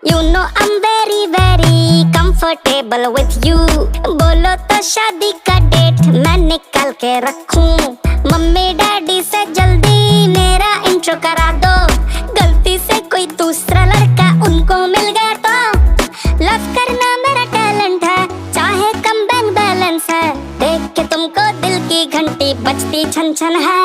You know I'm very very comfortable with you। बोलो तो शादी का डेट मैं निकाल के रखूं। मम्मी डैडी से जल्दी मेरा इंट्रो करा दो। गलती से कोई दूसरा लड़का उनको मिल गया तो लव करना मेरा टैलेंट है, चाहे कम बैंक बैलेंस है। देख के तुमको दिल की घंटी बजती छन छन है।